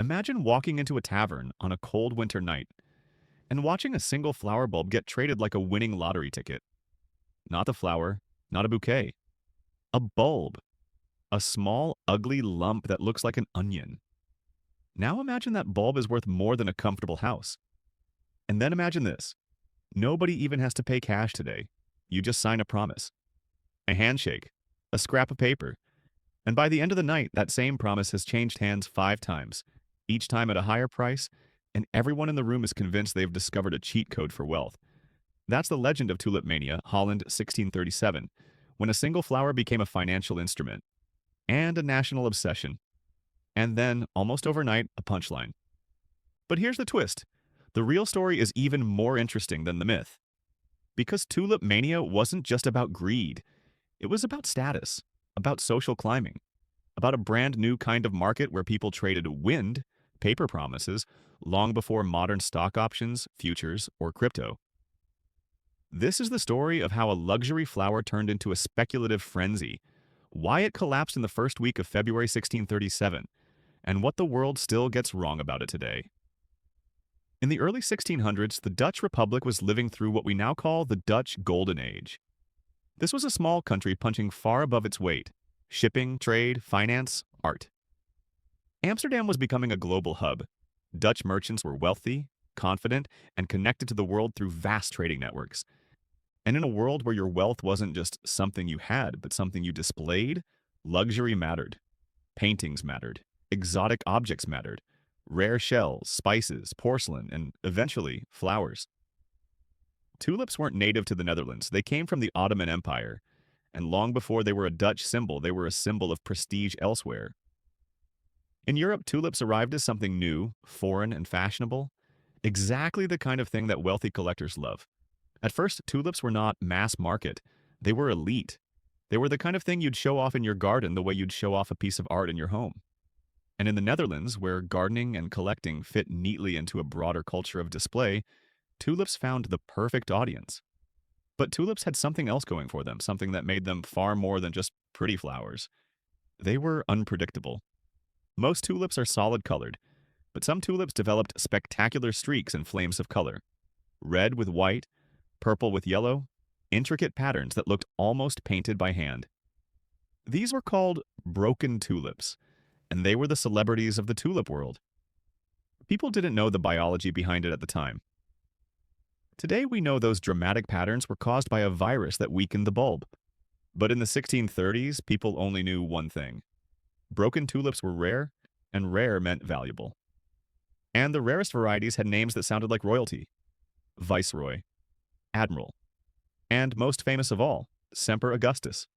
Imagine walking into a tavern on a cold winter night and watching a single flower bulb get traded like a winning lottery ticket. Not the flower, not a bouquet, a bulb, a small, ugly lump that looks like an onion. Now imagine that bulb is worth more than a comfortable house. And then imagine this. Nobody even has to pay cash today. You just sign a promise, a handshake, a scrap of paper. And by the end of the night, that same promise has changed hands 5 times, each time at a higher price, and everyone in the room is convinced they've discovered a cheat code for wealth. That's the legend of Tulip Mania, Holland 1637, when a single flower became a financial instrument and a national obsession. And then, almost overnight, a punchline. But here's the twist. The real story is even more interesting than the myth. Because Tulip Mania wasn't just about greed. It was about status, about social climbing, about a brand new kind of market where people traded wind, paper promises, long before modern stock options, futures, or crypto. This is the story of how a luxury flower turned into a speculative frenzy, why it collapsed in the first week of February 1637, and what the world still gets wrong about it today. In the early 1600s, the Dutch Republic was living through what we now call the Dutch Golden Age. This was a small country punching far above its weight: shipping, trade, finance, art. Amsterdam was becoming a global hub. Dutch merchants were wealthy, confident, and connected to the world through vast trading networks. And in a world where your wealth wasn't just something you had, but something you displayed, luxury mattered. Paintings mattered. Exotic objects mattered. Rare shells, spices, porcelain, and eventually, flowers. Tulips weren't native to the Netherlands. They came from the Ottoman Empire. And long before they were a Dutch symbol, they were a symbol of prestige elsewhere. In Europe, tulips arrived as something new, foreign, and fashionable. Exactly the kind of thing that wealthy collectors love. At first, tulips were not mass market. They were elite. They were the kind of thing you'd show off in your garden the way you'd show off a piece of art in your home. And in the Netherlands, where gardening and collecting fit neatly into a broader culture of display, tulips found the perfect audience. But tulips had something else going for them, something that made them far more than just pretty flowers. They were unpredictable. Most tulips are solid-colored, but some tulips developed spectacular streaks and flames of color. Red with white, purple with yellow, intricate patterns that looked almost painted by hand. These were called broken tulips, and they were the celebrities of the tulip world. People didn't know the biology behind it at the time. Today we know those dramatic patterns were caused by a virus that weakened the bulb. But in the 1630s, people only knew one thing. Broken tulips were rare, and rare meant valuable. And the rarest varieties had names that sounded like royalty: Viceroy, Admiral, and most famous of all, Semper Augustus.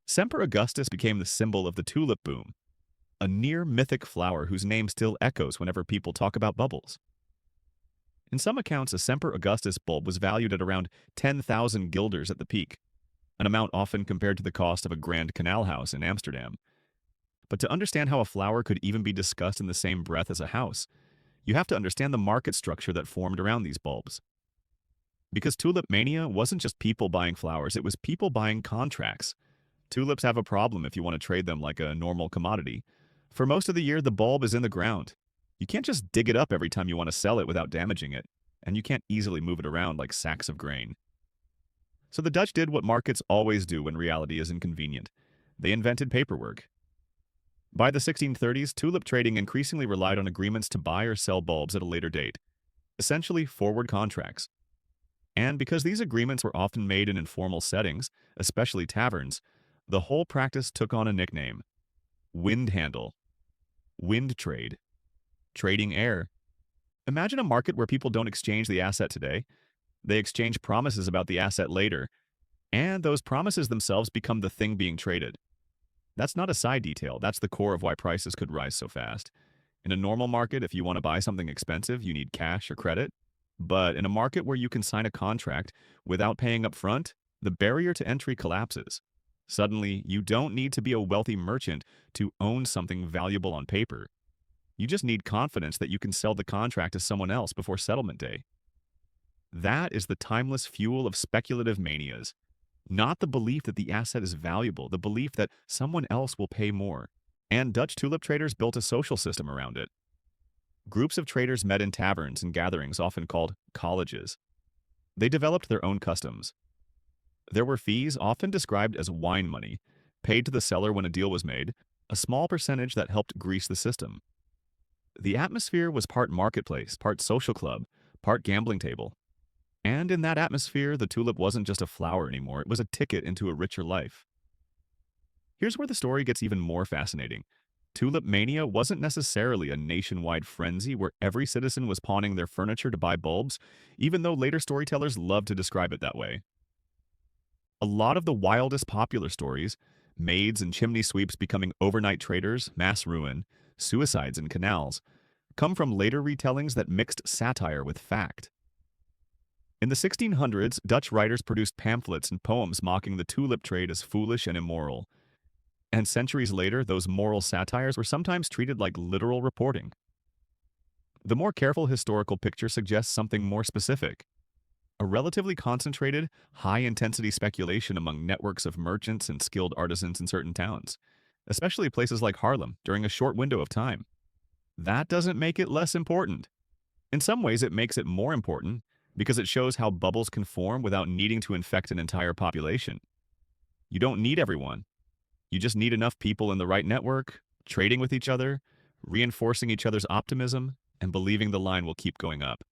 Semper Augustus became the symbol of the tulip boom, a near-mythic flower whose name still echoes whenever people talk about bubbles. In some accounts, a Semper Augustus bulb was valued at around 10,000 guilders at the peak, an amount often compared to the cost of a grand canal house in Amsterdam. But to understand how a flower could even be discussed in the same breath as a house, you have to understand the market structure that formed around these bulbs. Because tulip mania wasn't just people buying flowers, it was people buying contracts. Tulips have a problem if you want to trade them like a normal commodity. For most of the year, the bulb is in the ground. You can't just dig it up every time you want to sell it without damaging it, and you can't easily move it around like sacks of grain. So the Dutch did what markets always do when reality is inconvenient. They invented paperwork. By the 1630s, tulip trading increasingly relied on agreements to buy or sell bulbs at a later date, essentially forward contracts. And because these agreements were often made in informal settings, especially taverns, the whole practice took on a nickname: wind handle, wind trade, trading air. Imagine a market where people don't exchange the asset today. They exchange promises about the asset later, and those promises themselves become the thing being traded. That's not a side detail. That's the core of why prices could rise so fast. In a normal market, if you want to buy something expensive, you need cash or credit. But in a market where you can sign a contract without paying up front, the barrier to entry collapses. Suddenly, you don't need to be a wealthy merchant to own something valuable on paper. You just need confidence that you can sell the contract to someone else before settlement day. That is the timeless fuel of speculative manias. Not the belief that the asset is valuable, the belief that someone else will pay more. And Dutch tulip traders built a social system around it. Groups of traders met in taverns and gatherings often called colleges. They developed their own customs. There were fees, often described as wine money, paid to the seller when a deal was made, a small percentage that helped grease the system. The atmosphere was part marketplace, part social club, part gambling table. And in that atmosphere, the tulip wasn't just a flower anymore, it was a ticket into a richer life. Here's where the story gets even more fascinating. Tulip Mania wasn't necessarily a nationwide frenzy where every citizen was pawning their furniture to buy bulbs, even though later storytellers love to describe it that way. A lot of the wildest popular stories, maids and chimney sweeps becoming overnight traders, mass ruin, suicides in canals, come from later retellings that mixed satire with fact. In the 1600s, Dutch writers produced pamphlets and poems mocking the tulip trade as foolish and immoral. And centuries later, those moral satires were sometimes treated like literal reporting. The more careful historical picture suggests something more specific. A relatively concentrated, high-intensity speculation among networks of merchants and skilled artisans in certain towns, especially places like Harlem, during a short window of time. That doesn't make it less important. In some ways, it makes it more important because it shows how bubbles can form without needing to infect an entire population. You don't need everyone. You just need enough people in the right network, trading with each other, reinforcing each other's optimism, and believing the line will keep going up.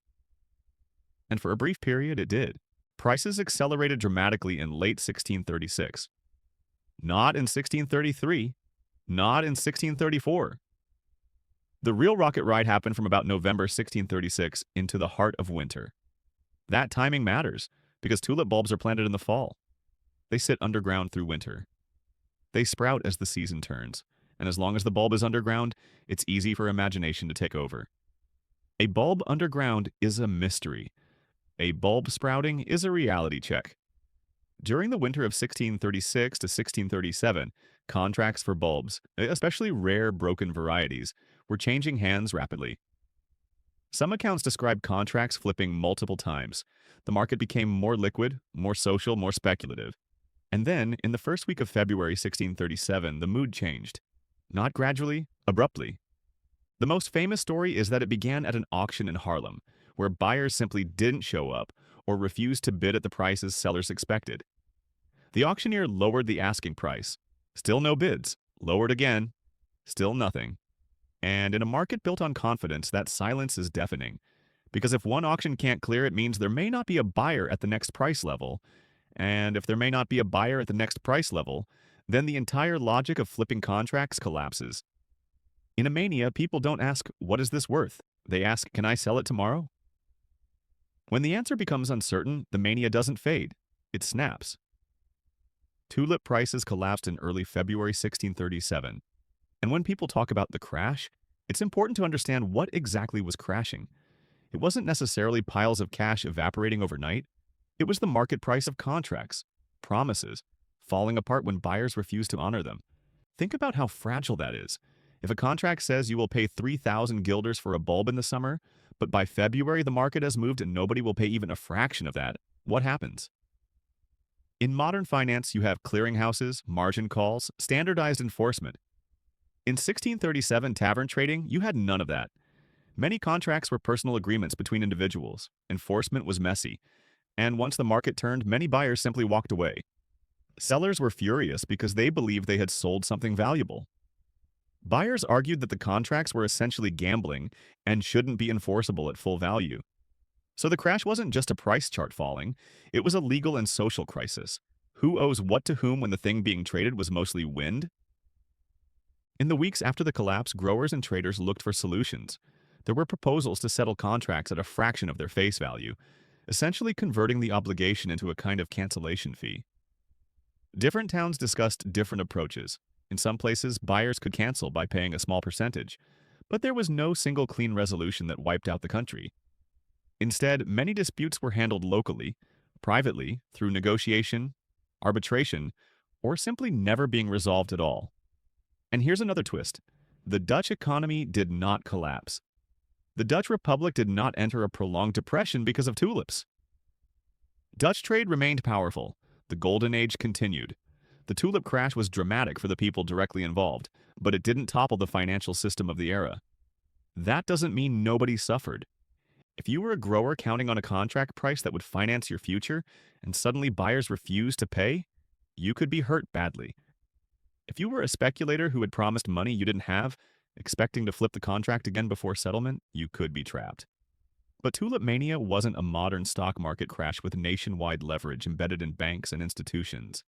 And for a brief period, it did. Prices accelerated dramatically in late 1636. Not in 1633. Not in 1634. The real rocket ride happened from about November 1636 into the heart of winter. That timing matters because tulip bulbs are planted in the fall. They sit underground through winter. They sprout as the season turns, and as long as the bulb is underground, it's easy for imagination to take over. A bulb underground is a mystery. A bulb sprouting is a reality check. During the winter of 1636 to 1637, contracts for bulbs, especially rare broken varieties, were changing hands rapidly. Some accounts describe contracts flipping multiple times. The market became more liquid, more social, more speculative. And then, in the first week of February 1637, the mood changed. Not gradually, abruptly. The most famous story is that it began at an auction in Harlem, where buyers simply didn't show up or refused to bid at the prices sellers expected. The auctioneer lowered the asking price. Still no bids. Lowered again. Still nothing. And in a market built on confidence, that silence is deafening. Because if one auction can't clear, it means there may not be a buyer at the next price level. And if there may not be a buyer at the next price level, then the entire logic of flipping contracts collapses. In a mania, people don't ask, "What is this worth?" They ask, "Can I sell it tomorrow?" When the answer becomes uncertain, the mania doesn't fade. It snaps. Tulip prices collapsed in early February 1637. And when people talk about the crash, it's important to understand what exactly was crashing. It wasn't necessarily piles of cash evaporating overnight. It was the market price of contracts, promises, falling apart when buyers refused to honor them. Think about how fragile that is. If a contract says you will pay 3,000 guilders for a bulb in the summer, but by February the market has moved and nobody will pay even a fraction of that, what happens? In modern finance, you have clearinghouses, margin calls, standardized enforcement. In 1637 tavern trading, you had none of that. Many contracts were personal agreements between individuals. Enforcement was messy. And once the market turned, many buyers simply walked away. Sellers were furious because they believed they had sold something valuable. Buyers argued that the contracts were essentially gambling and shouldn't be enforceable at full value. So the crash wasn't just a price chart falling, it was a legal and social crisis. Who owes what to whom when the thing being traded was mostly wind? In the weeks after the collapse, growers and traders looked for solutions. There were proposals to settle contracts at a fraction of their face value, essentially converting the obligation into a kind of cancellation fee. Different towns discussed different approaches. In some places, buyers could cancel by paying a small percentage, but there was no single clean resolution that wiped out the country. Instead, many disputes were handled locally, privately, through negotiation, arbitration, or simply never being resolved at all. And here's another twist. The Dutch economy did not collapse. The Dutch Republic did not enter a prolonged depression because of tulips. Dutch trade remained powerful. The Golden Age continued. The tulip crash was dramatic for the people directly involved, but it didn't topple the financial system of the era. That doesn't mean nobody suffered. If you were a grower counting on a contract price that would finance your future, and suddenly buyers refused to pay, you could be hurt badly. If you were a speculator who had promised money you didn't have, expecting to flip the contract again before settlement, you could be trapped. But Tulip Mania wasn't a modern stock market crash with nationwide leverage embedded in banks and institutions.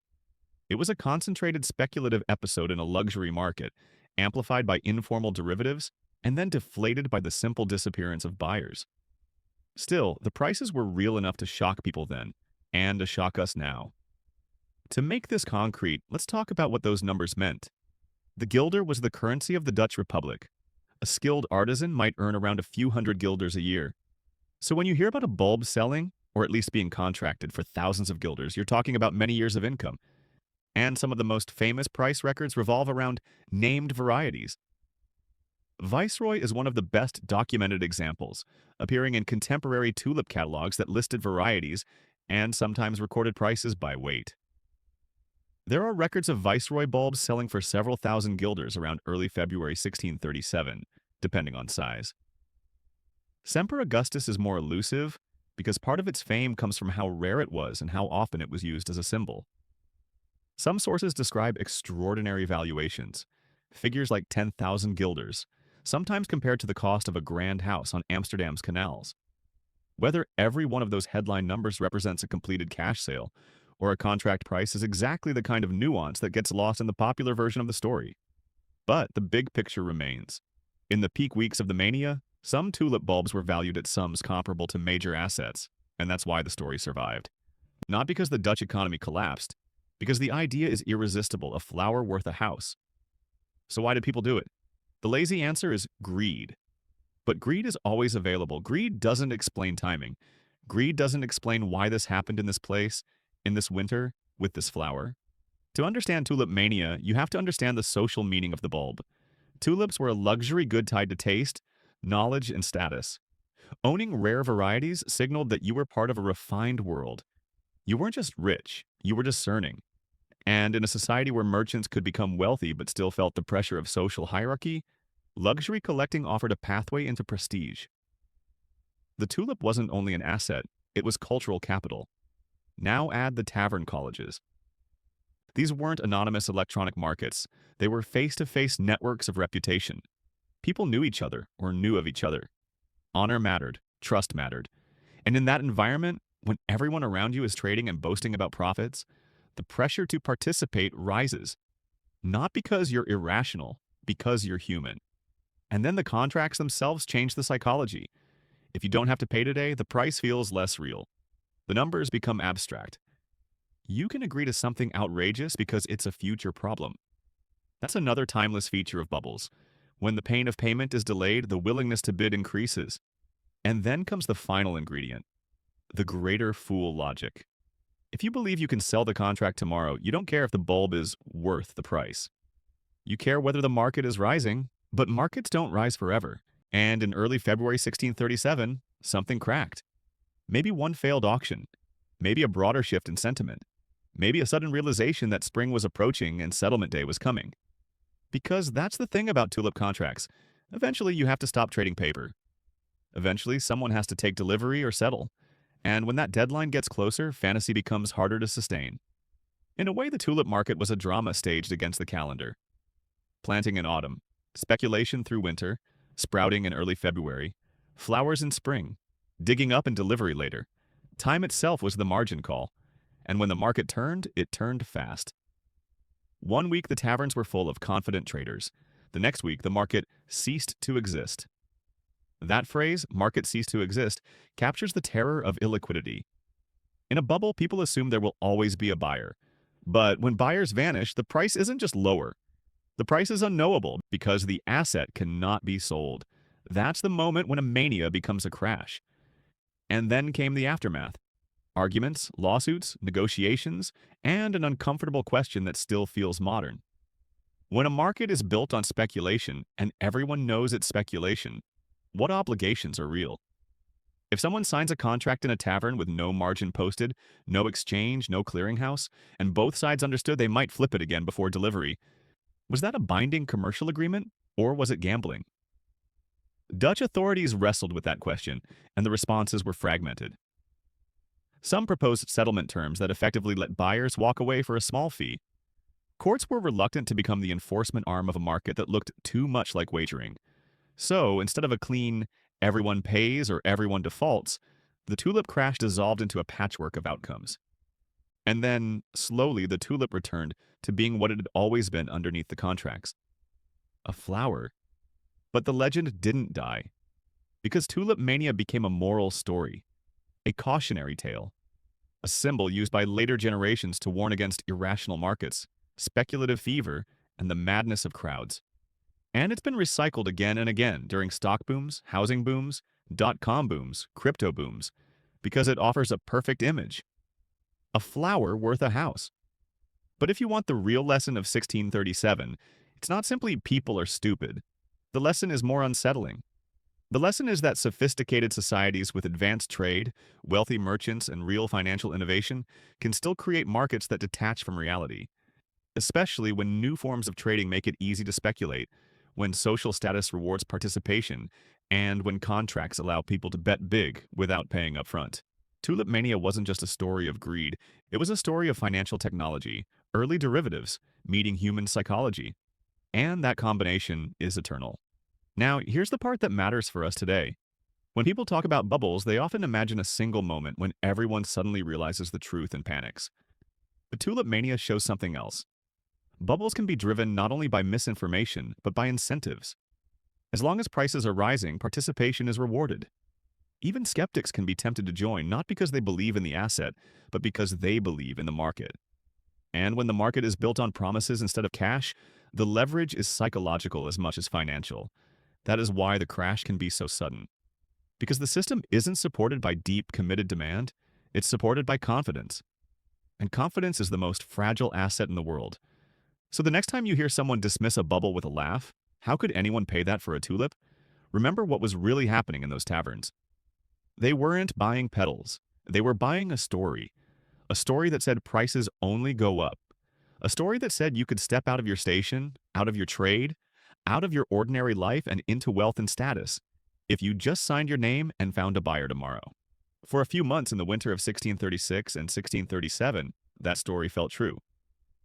It was a concentrated speculative episode in a luxury market, amplified by informal derivatives, and then deflated by the simple disappearance of buyers. Still, the prices were real enough to shock people then, and to shock us now. To make this concrete, let's talk about what those numbers meant. The guilder was the currency of the Dutch Republic. A skilled artisan might earn around a few hundred guilders a year. So when you hear about a bulb selling, or at least being contracted for thousands of guilders, you're talking about many years of income. And some of the most famous price records revolve around named varieties. Viceroy is one of the best documented examples, appearing in contemporary tulip catalogs that listed varieties and sometimes recorded prices by weight. There are records of Viceroy bulbs selling for several thousand guilders around early February 1637, depending on size. Semper Augustus is more elusive because part of its fame comes from how rare it was and how often it was used as a symbol. Some sources describe extraordinary valuations, figures like 10,000 guilders, sometimes compared to the cost of a grand house on Amsterdam's canals. Whether every one of those headline numbers represents a completed cash sale or a contract price is exactly the kind of nuance that gets lost in the popular version of the story. But the big picture remains. In the peak weeks of the mania, some tulip bulbs were valued at sums comparable to major assets, and that's why the story survived. Not because the Dutch economy collapsed, because the idea is irresistible, a flower worth a house. So why did people do it? The lazy answer is greed. But greed is always available. Greed doesn't explain timing. Greed doesn't explain why this happened in this place, in this winter, with this flower. To understand tulip mania, you have to understand the social meaning of the bulb. Tulips were a luxury good tied to taste, knowledge, and status. Owning rare varieties signaled that you were part of a refined world. You weren't just rich, you were discerning. And in a society where merchants could become wealthy but still felt the pressure of social hierarchy, luxury collecting offered a pathway into prestige. The tulip wasn't only an asset, it was cultural capital. Now add the tavern colleges. These weren't anonymous electronic markets. They were face-to-face networks of reputation. People knew each other or knew of each other. Honor mattered, trust mattered. And in that environment, when everyone around you is trading and boasting about profits, the pressure to participate rises. Not because you're irrational, because you're human. And then the contracts themselves change the psychology. If you don't have to pay today, the price feels less real. The numbers become abstract. You can agree to something outrageous because it's a future problem. That's another timeless feature of bubbles. When the pain of payment is delayed, the willingness to bid increases. And then comes the final ingredient, the greater fool logic. If you believe you can sell the contract tomorrow, you don't care if the bulb is worth the price. You care whether the market is rising, but markets don't rise forever. And in early February 1637, something cracked. Maybe one failed auction. Maybe a broader shift in sentiment. Maybe a sudden realization that spring was approaching and settlement day was coming. Because that's the thing about tulip contracts. Eventually, you have to stop trading paper. Eventually, someone has to take delivery or settle. And when that deadline gets closer, fantasy becomes harder to sustain. In a way, the tulip market was a drama staged against the calendar. Planting in autumn, speculation through winter, sprouting in early February, flowers in spring, digging up and delivery later. Time itself was the margin call. And when the market turned, it turned fast. One week, the taverns were full of confident traders. The next week, the market ceased to exist. That phrase, market ceased to exist, captures the terror of illiquidity. In a bubble, people assume there will always be a buyer. But when buyers vanish, the price isn't just lower. The price is unknowable because the asset cannot be sold. That's the moment when a mania becomes a crash. And then came the aftermath. Arguments, lawsuits, negotiations, and an uncomfortable question that still feels modern. When a market is built on speculation and everyone knows it's speculation, what obligations are real? If someone signs a contract in a tavern with no margin posted, no exchange, no clearinghouse, and both sides understood they might flip it again before delivery, was that a binding commercial agreement, or was it gambling? Dutch authorities wrestled with that question, and the responses were fragmented. Some proposed settlement terms that effectively let buyers walk away for a small fee. Courts were reluctant to become the enforcement arm of a market that looked too much like wagering. So, instead of a clean, everyone pays or everyone defaults, the tulip crash dissolved into a patchwork of outcomes. And then, slowly, the tulip returned to being what it had always been underneath the contracts: a flower. But the legend didn't die, because Tulip Mania became a moral story, a cautionary tale, a symbol used by later generations to warn against irrational markets, speculative fever, and the madness of crowds. And it's been recycled again and again during stock booms, housing booms, dot-com booms, crypto booms, because it offers a perfect image: a flower worth a house. But if you want the real lesson of 1637, it's not simply people are stupid. The lesson is more unsettling. The lesson is that sophisticated societies with advanced trade, wealthy merchants, and real financial innovation can still create markets that detach from reality, especially when new forms of trading make it easy to speculate, when social status rewards participation, and when contracts allow people to bet big without paying upfront. Tulip Mania wasn't just a story of greed, it was a story of financial technology, early derivatives, meeting human psychology, and that combination is eternal. Now, here's the part that matters for us today. When people talk about bubbles, they often imagine a single moment when everyone suddenly realizes the truth and panics. But Tulip Mania shows something else. Bubbles can be driven not only by misinformation, but by incentives. As long as prices are rising, participation is rewarded. Even skeptics can be tempted to join, not because they believe in the asset, but because they believe in the market. And when the market is built on promises instead of cash, the leverage is psychological as much as financial. That is why the crash can be so sudden. Because the system isn't supported by deep, committed demand, it's supported by confidence. And confidence is the most fragile asset in the world. So the next time you hear someone dismiss a bubble with a laugh, how could anyone pay that for a tulip? Remember what was really happening in those taverns. They weren't buying petals. They were buying a story. A story that said prices only go up. A story that said you could step out of your station, out of your trade, out of your ordinary life and into wealth and status, if you just signed your name and found a buyer tomorrow. For a few months in the winter of 1636 and 1637, that story felt true.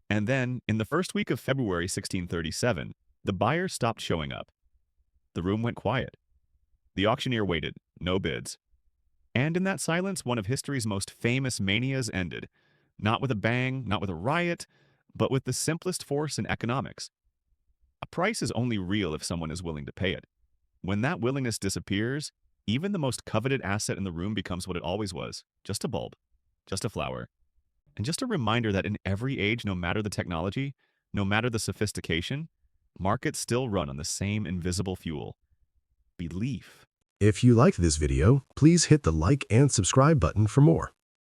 And then, in the first week of February 1637, the buyers stopped showing up. The room went quiet. The auctioneer waited, no bids. And in that silence, one of history's most famous manias ended. Not with a bang, not with a riot, but with the simplest force in economics. A price is only real if someone is willing to pay it. When that willingness disappears, even the most coveted asset in the room becomes what it always was: just a bulb, just a flower, and just a reminder that in every age, no matter the technology, no matter the sophistication, markets still run on the same invisible fuel: belief. If you liked this video, please hit the like and subscribe button for more.